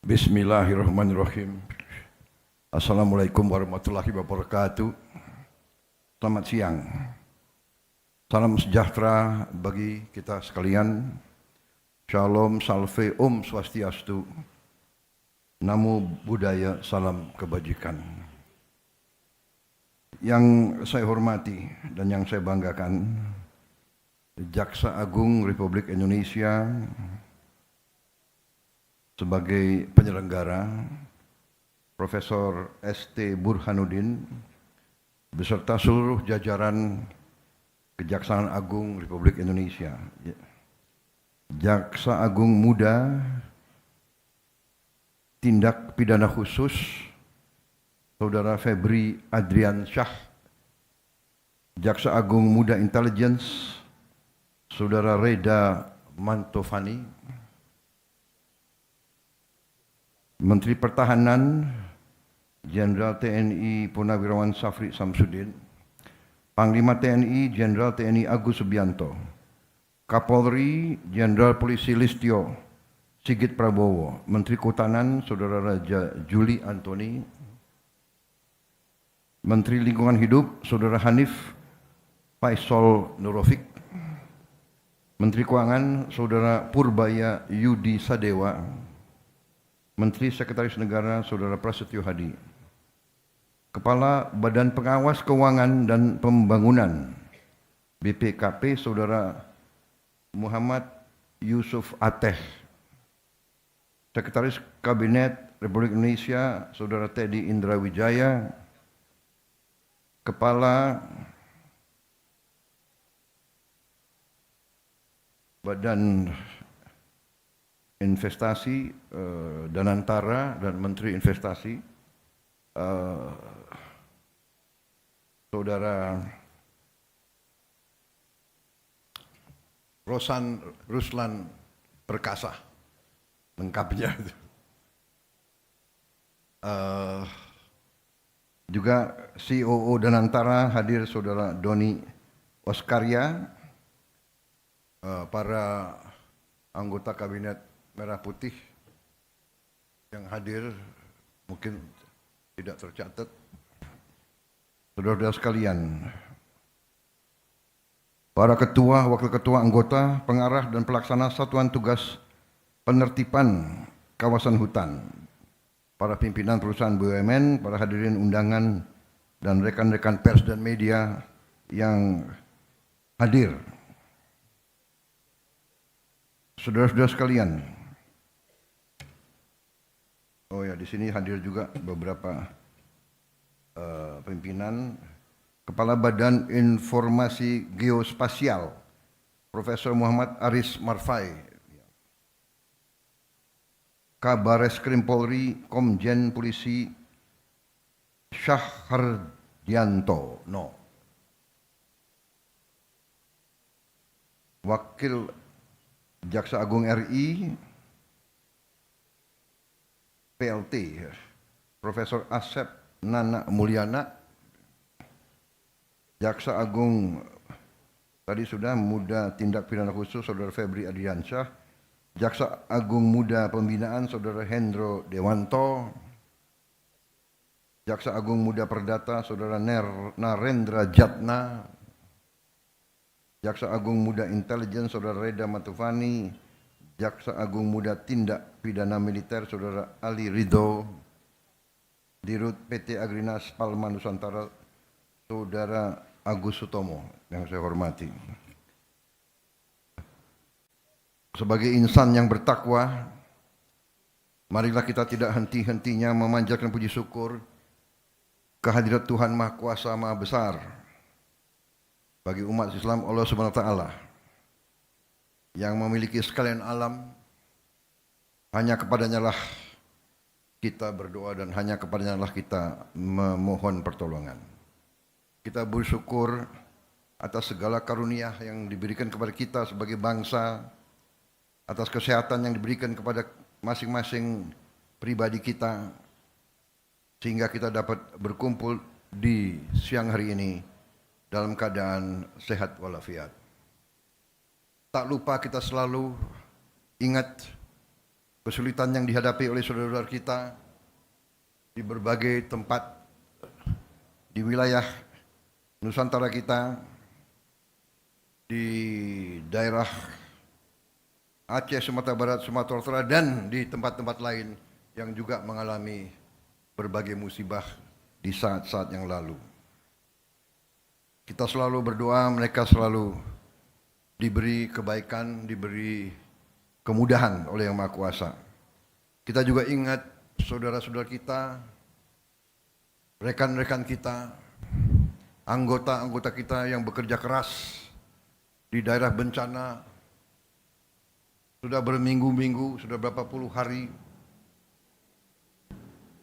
Bismillahirrahmanirrahim. Assalamualaikum warahmatullahi wabarakatuh. Selamat siang. Salam sejahtera bagi kita sekalian. Shalom, salve, om swastiastu. Namo Buddhaya, salam kebajikan. Yang saya hormati dan yang saya banggakan, Jaksa Agung Republik Indonesia sebagai penyelenggara, Profesor S.T. Burhanuddin beserta seluruh jajaran Kejaksaan Agung Republik Indonesia. Jaksa Agung Muda Tindak Pidana Khusus Saudara Febri Adriansyah, Jaksa Agung Muda Intelligence Saudara Reda Mantovani, Menteri Pertahanan Jenderal TNI Purnawirawan Safri Samsudin, Panglima TNI Jenderal TNI Agus Subianto, Kapolri Jenderal Polisi Listio Sigit Prabowo, Menteri Kehutanan Saudara Raja Juli Antoni, Menteri Lingkungan Hidup Saudara Hanif Faisal Nurofik, Menteri Keuangan Saudara Purbaya Yudi Sadewa, Menteri Sekretaris Negara Saudara Prasetyo Hadi, Kepala Badan Pengawas Keuangan dan Pembangunan BPKP Saudara Muhammad Yusuf Ateh, Sekretaris Kabinet Republik Indonesia Saudara Teddy Indra Wijaya, Kepala Badan Investasi Danantara dan Menteri Investasi Saudara Ruslan Perkasa, lengkapnya. Juga COO Danantara hadir Saudara Doni Oskarya, para anggota Kabinet Merah Putih yang hadir mungkin tidak tercatat. Saudara-saudara sekalian, para ketua, wakil ketua, anggota, pengarah dan pelaksana satuan tugas penertiban kawasan hutan, para pimpinan perusahaan BUMN, para hadirin undangan dan rekan-rekan pers dan media yang hadir. Saudara-saudara sekalian, oh ya, di sini hadir juga beberapa pimpinan. Kepala Badan Informasi Geospasial Profesor Muhammad Aris Marfai, Kabareskrim Polri Komjen Polisi Syahhardianto, Wakil Jaksa Agung RI PLT Profesor Asep Nana Mulyana, Jaksa Agung tadi sudah Muda Tindak Pidana Khusus Saudara Febri Adriansyah, Jaksa Agung Muda Pembinaan Saudara Hendro Dewanto, Jaksa Agung Muda Perdata Saudara Narendra Jatna, Jaksa Agung Muda Intelijen Saudara Reda Matufani, Jaksa Agung Muda Tindak Pidana Militer Saudara Ali Ridho, Dirut PT Agrinas Palma Nusantara Saudara Agus Sutomo yang saya hormati. Sebagai insan yang bertakwa, marilah kita tidak henti-hentinya memanjatkan puji syukur kehadirat Tuhan Maha Kuasa Maha Besar bagi umat Islam Allah Subhanahu wa taala yang memiliki sekalian alam. Hanya kepadanya lah kita berdoa dan hanya kepadanya lah kita memohon pertolongan. Kita bersyukur atas segala karunia yang diberikan kepada kita sebagai bangsa, atas kesehatan yang diberikan kepada masing-masing pribadi kita, sehingga kita dapat berkumpul di siang hari ini dalam keadaan sehat walafiat. Tak lupa kita selalu ingat kesulitan yang dihadapi oleh saudara-saudara kita di berbagai tempat di wilayah Nusantara kita, di daerah Aceh, Sumatera Barat, Sumatera Utara, dan di tempat-tempat lain yang juga mengalami berbagai musibah di saat-saat yang lalu. Kita selalu berdoa mereka selalu diberi kebaikan, diberi kemudahan oleh Yang Maha Kuasa. Kita juga ingat saudara-saudara kita, rekan-rekan kita, anggota-anggota kita yang bekerja keras di daerah bencana, sudah berminggu-minggu, sudah berapa puluh hari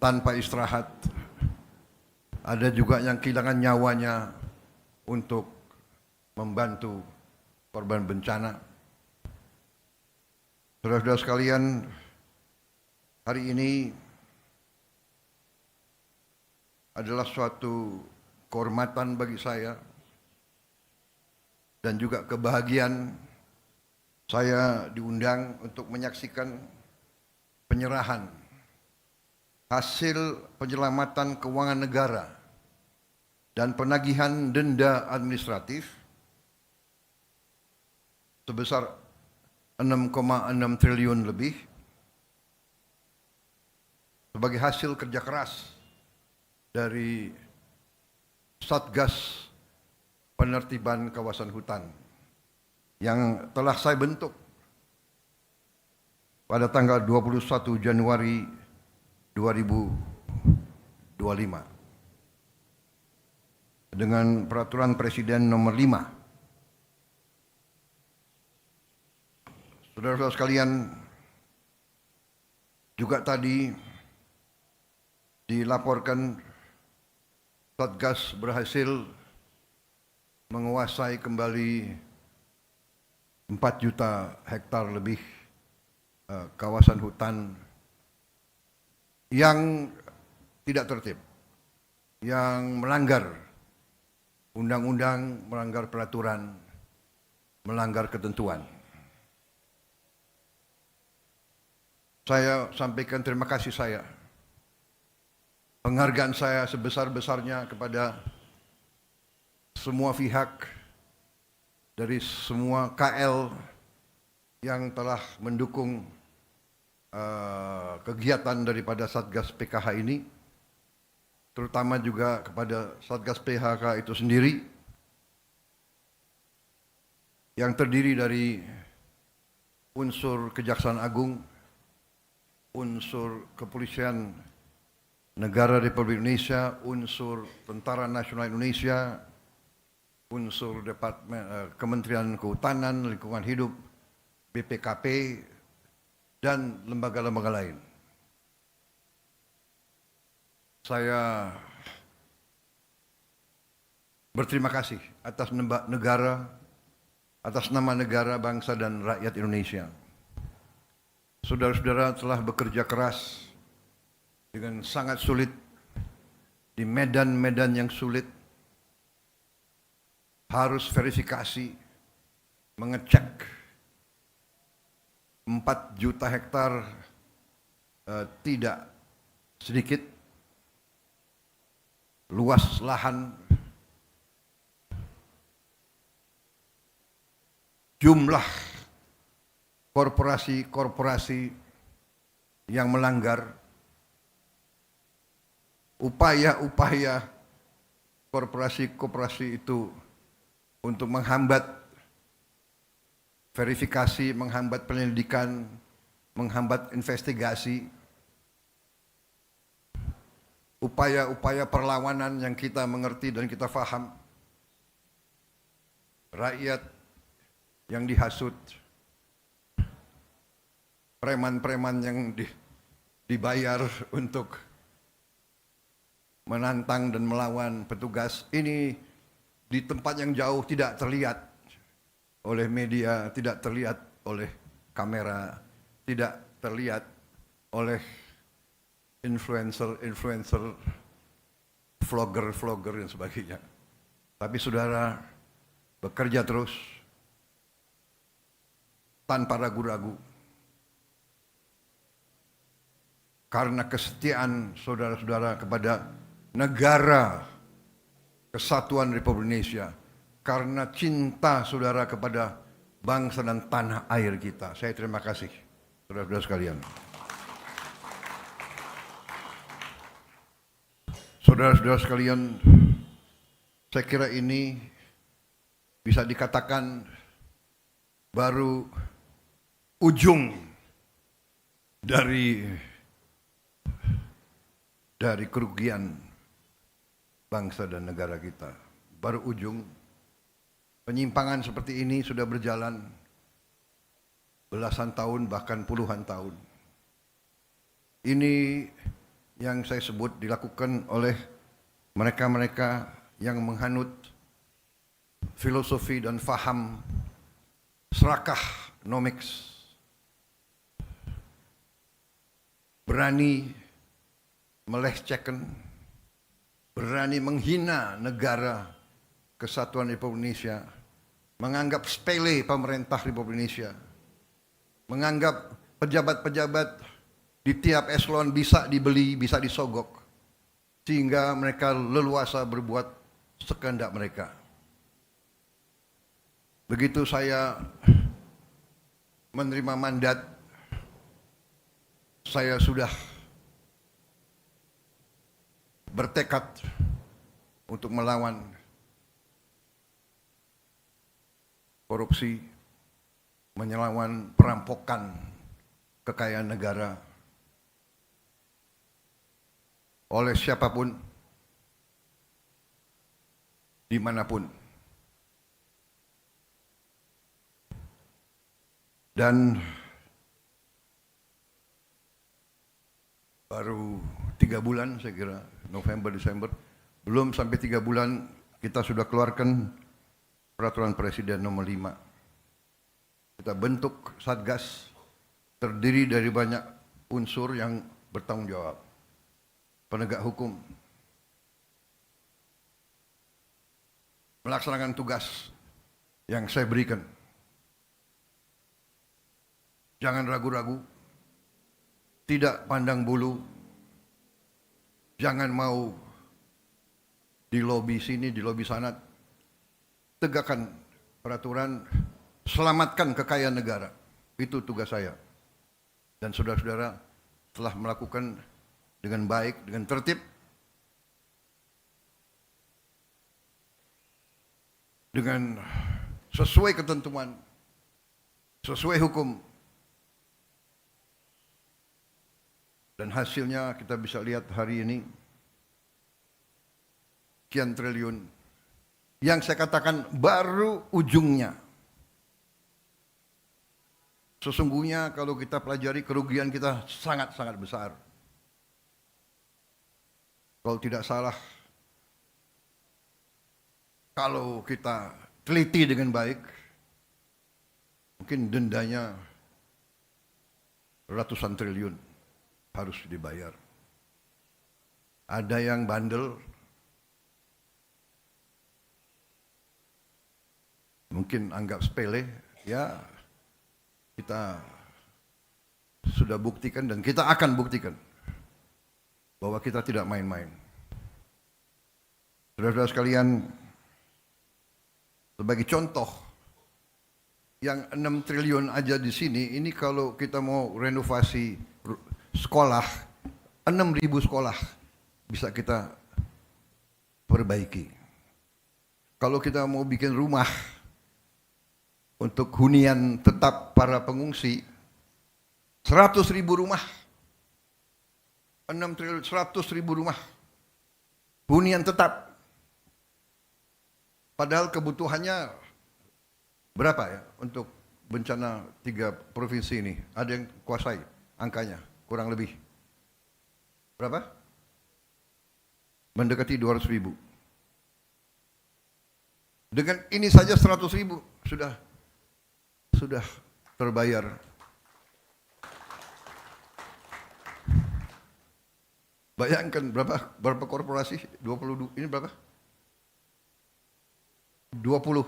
tanpa istirahat. Ada juga yang kehilangan nyawanya untuk membantu korban bencana. Saudara-saudara sekalian, hari ini adalah suatu kehormatan bagi saya dan juga kebahagiaan. Saya diundang untuk menyaksikan penyerahan hasil penyelamatan keuangan negara dan penagihan denda administratif sebesar 6,6 triliun lebih sebagai hasil kerja keras dari Satgas Penertiban Kawasan Hutan yang telah saya bentuk pada tanggal 21 Januari 2025 dengan peraturan Presiden nomor 5. Saudara-saudara sekalian, juga tadi dilaporkan Satgas berhasil menguasai kembali 4 juta hektar lebih kawasan hutan yang tidak tertib, yang melanggar undang-undang, melanggar peraturan, melanggar ketentuan. Saya sampaikan terima kasih saya, penghargaan saya sebesar-besarnya kepada semua pihak dari semua KL yang telah mendukung kegiatan daripada Satgas PKH ini, terutama juga kepada Satgas PHK itu sendiri yang terdiri dari unsur Kejaksaan Agung, unsur Kepolisian Negara Republik Indonesia, unsur Tentara Nasional Indonesia, unsur Kementerian Kehutanan, Lingkungan Hidup, BPKP, dan lembaga-lembaga lain. Saya berterima kasih atas nama negara, bangsa, dan rakyat Indonesia. Saudara-saudara telah bekerja keras dengan sangat sulit di medan-medan yang sulit, harus verifikasi, mengecek 4 juta hektar tidak sedikit luas lahan, jumlah korporasi-korporasi yang melanggar, upaya-upaya korporasi-korporasi itu untuk menghambat verifikasi, menghambat penyelidikan, menghambat investigasi, upaya-upaya perlawanan yang kita mengerti dan kita faham, rakyat yang dihasut, preman-preman yang dibayar untuk menantang dan melawan petugas, ini di tempat yang jauh tidak terlihat oleh media, tidak terlihat oleh kamera, tidak terlihat oleh influencer, vlogger dan sebagainya. Tapi saudara bekerja terus tanpa ragu-ragu. karena kesetiaan saudara-saudara kepada negara Kesatuan Republik Indonesia, karena cinta saudara kepada bangsa dan tanah air kita. Saya terima kasih, saudara-saudara sekalian. Saudara-saudara sekalian, saya kira ini bisa dikatakan baru ujung dari kerugian bangsa dan negara kita. Baru ujung. Penyimpangan seperti ini sudah berjalan belasan tahun, bahkan puluhan tahun. Ini yang saya sebut dilakukan oleh mereka-mereka yang menghanut filosofi dan faham serakah nomics, berani melecehkan, berani menghina negara Kesatuan Republik Indonesia, menganggap sepele pemerintah Republik Indonesia, menganggap pejabat-pejabat di tiap eselon bisa dibeli, bisa disogok, sehingga mereka leluasa berbuat sekehendak mereka. Begitu saya menerima mandat, saya sudah bertekad untuk melawan korupsi, melawan perampokan kekayaan negara oleh siapapun, dimanapun. Dan baru 3 bulan saya kira, November, Desember, belum sampai 3 bulan kita sudah keluarkan peraturan Presiden nomor 5. Kita bentuk Satgas, terdiri dari banyak unsur yang bertanggung jawab. Penegak hukum, melaksanakan tugas yang saya berikan. Jangan ragu-ragu, tidak pandang bulu, jangan mau di lobi sini, di lobi sana. Tegakkan peraturan, selamatkan kekayaan negara. Itu tugas saya. Dan saudara-saudara telah melakukan dengan baik, dengan tertib, dengan sesuai ketentuan, sesuai hukum. Dan hasilnya kita bisa lihat hari ini, sekian triliun. Yang saya katakan baru ujungnya. Sesungguhnya kalau kita pelajari, kerugian kita sangat-sangat besar. Kalau tidak salah, kalau kita teliti dengan baik, mungkin dendanya ratusan triliun harus dibayar. Ada yang bandel, mungkin anggap sepele, ya kita sudah buktikan dan kita akan buktikan bahwa kita tidak main-main. Saudara-saudara sekalian, sebagai contoh, yang 6 triliun aja di sini, ini kalau kita mau renovasi sekolah, 6.000 sekolah bisa kita perbaiki. Kalau kita mau bikin rumah untuk hunian tetap para pengungsi, 100.000 rumah, 6 triliun, 100.000 rumah hunian tetap. Padahal kebutuhannya berapa ya untuk bencana 3 provinsi ini? Ada yang kuasai angkanya, kurang lebih berapa? Mendekati 200.000. Dengan ini saja 100.000 sudah terbayar. Bayangkan berapa korporasi? 22, ini berapa? 20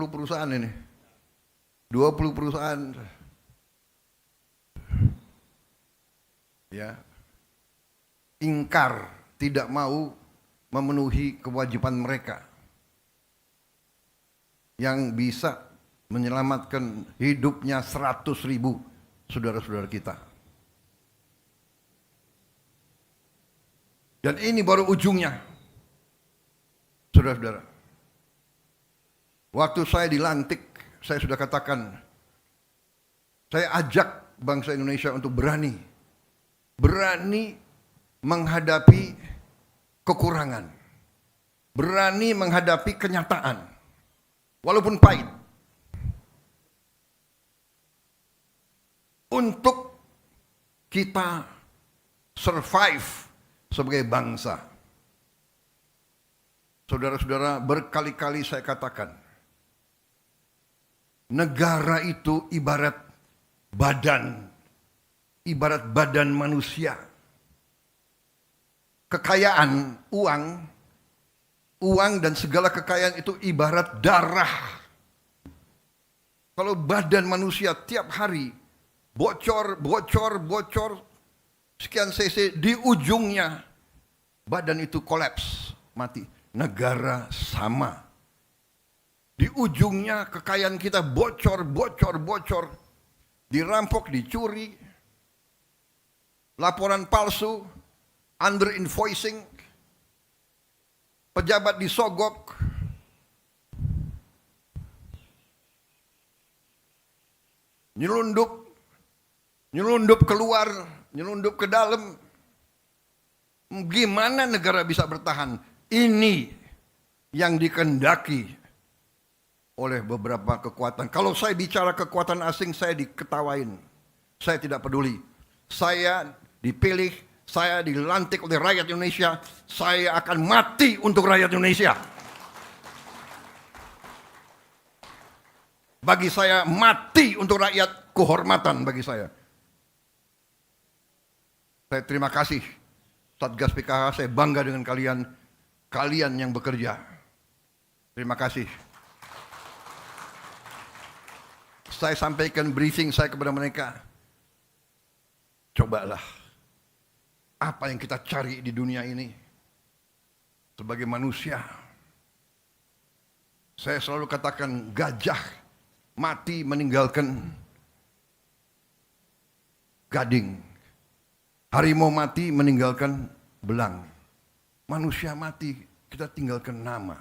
perusahaan ini. 20 perusahaan ya, ingkar, tidak mau memenuhi kewajiban mereka yang bisa menyelamatkan hidupnya 100.000 saudara-saudara kita. Dan ini baru ujungnya, saudara-saudara. Waktu saya dilantik, saya sudah katakan, saya ajak bangsa Indonesia untuk berani menghadapi kekurangan, berani menghadapi kenyataan, walaupun pahit, untuk kita survive sebagai bangsa. Saudara-saudara, berkali-kali saya katakan, negara itu ibarat badan manusia. Kekayaan, uang dan segala kekayaan itu ibarat darah. Kalau badan manusia tiap hari bocor, sekian cc, di ujungnya badan itu kolaps, mati. Negara sama. Di ujungnya kekayaan kita bocor, dirampok, dicuri, laporan palsu, under invoicing, pejabat disogok, nyelundup keluar, nyelundup ke dalam. Gimana negara bisa bertahan? Ini yang dikehendaki oleh beberapa kekuatan. Kalau saya bicara kekuatan asing, saya diketawain. Saya tidak peduli. Saya dipilih, saya dilantik oleh rakyat Indonesia. Saya akan mati untuk rakyat Indonesia. Bagi saya, mati untuk rakyat, kehormatan bagi saya. Saya terima kasih Satgas PKH, saya bangga dengan kalian yang bekerja. Terima kasih. Saya sampaikan briefing saya kepada mereka. Cobalah, apa yang kita cari di dunia ini sebagai manusia. Saya selalu katakan, gajah mati meninggalkan gading. Harimau mati meninggalkan belang. Manusia mati, kita tinggalkan nama.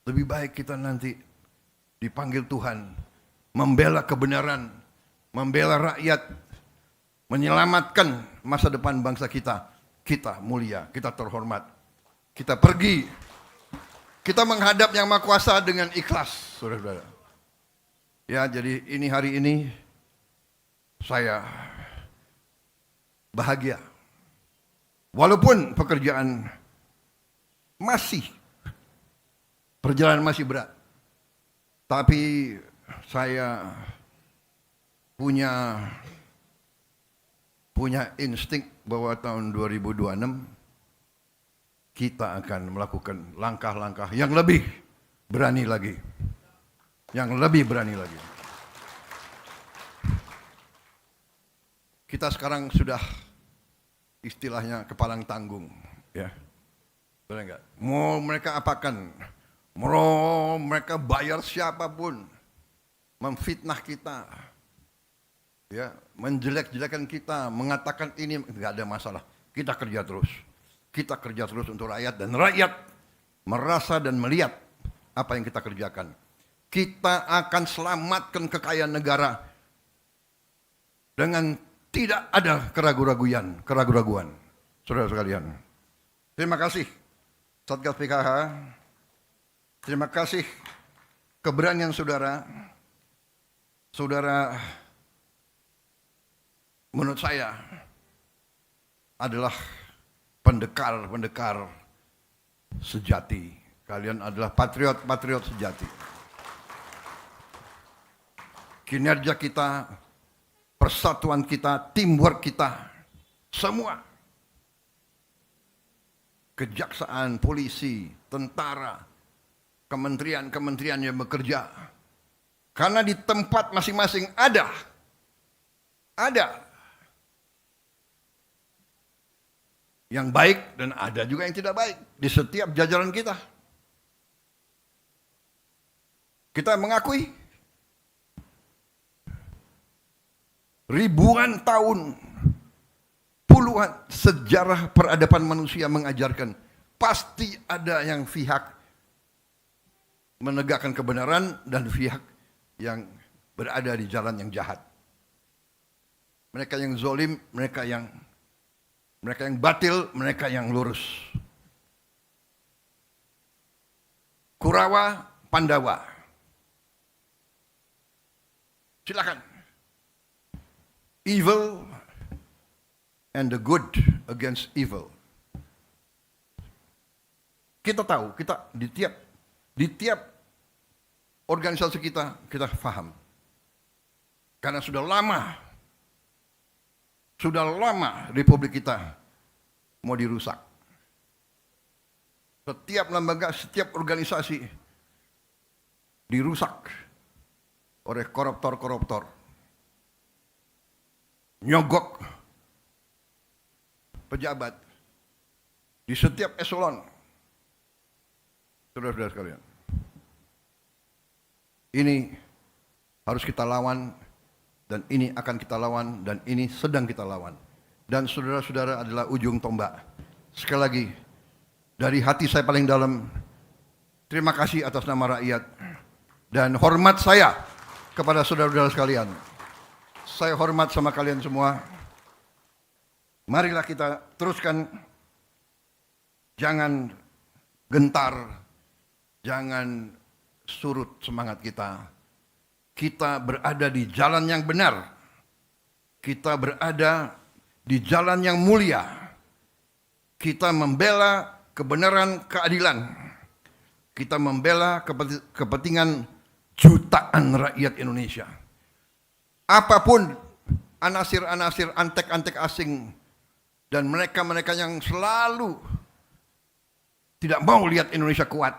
Lebih baik kita nanti dipanggil Tuhan, membela kebenaran, membela rakyat, menyelamatkan masa depan bangsa kita. Kita mulia, kita terhormat. Kita pergi, kita menghadap Yang Maha Kuasa dengan ikhlas, saudara-saudara. Ya, jadi hari ini saya bahagia. Walaupun perjalanan masih berat. Tapi saya punya insting bahwa tahun 2026 kita akan melakukan langkah-langkah yang lebih berani lagi. Kita sekarang sudah istilahnya kepalang tanggung, ya. Benar enggak? Mau mereka apakan? Mau mereka bayar siapapun, memfitnah kita, ya, menjelek-jelekan kita, mengatakan ini, enggak ada masalah. Kita kerja terus untuk rakyat, dan rakyat merasa dan melihat apa yang kita kerjakan. Kita akan selamatkan kekayaan negara dengan tidak ada keraguan. Saudara sekalian, terima kasih Satgas PKH, terima kasih keberanian saudara menurut saya adalah pendekar sejati. Kalian adalah patriot sejati. Kinerja kita, persatuan kita, teamwork kita, semua. Kejaksaan, polisi, tentara, kementerian yang bekerja. Karena di tempat masing-masing ada yang baik dan ada juga yang tidak baik di setiap jajaran kita. Kita mengakui ribuan tahun, puluhan sejarah peradaban manusia mengajarkan pasti ada yang pihak menegakkan kebenaran dan pihak yang berada di jalan yang jahat. Mereka yang zolim, mereka yang batil, mereka yang lurus. Kurawa, Pandawa. Silakan. Evil and the good against evil. Kita tahu, kita di tiap organisasi kita paham. Karena sudah lama Republik kita mau dirusak. Setiap lembaga, setiap organisasi dirusak oleh koruptor-koruptor. Nyogok pejabat di setiap eselon. Saudara-saudara sekalian. Ini harus kita lawan, dan ini akan kita lawan, dan ini sedang kita lawan. Dan saudara-saudara adalah ujung tombak. Sekali lagi, dari hati saya paling dalam, terima kasih atas nama rakyat, dan hormat saya kepada saudara-saudara sekalian. Saya hormat sama kalian semua. Marilah kita teruskan, jangan gentar, jangan surut semangat kita. Kita berada di jalan yang benar. Kita berada di jalan yang mulia. Kita membela kebenaran, keadilan. Kita membela kepentingan jutaan rakyat Indonesia. Apapun anasir-anasir, antek-antek asing, dan mereka-mereka yang selalu tidak mau lihat Indonesia kuat.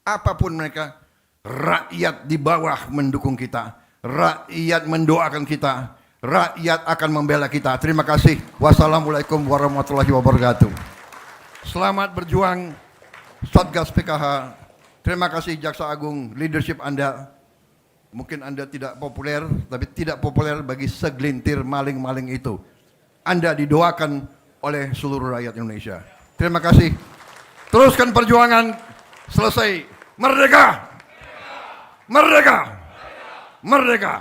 Apapun mereka, rakyat di bawah mendukung kita. Rakyat mendoakan kita. Rakyat akan membela kita. Terima kasih. Wassalamualaikum warahmatullahi wabarakatuh. Selamat berjuang Satgas PKH. Terima kasih Jaksa Agung, leadership Anda. Mungkin Anda tidak populer, tapi tidak populer bagi segelintir maling-maling itu. Anda didoakan oleh seluruh rakyat Indonesia. Terima kasih. Teruskan perjuangan. Selesai. Merdeka! Merdeka! Merdeka!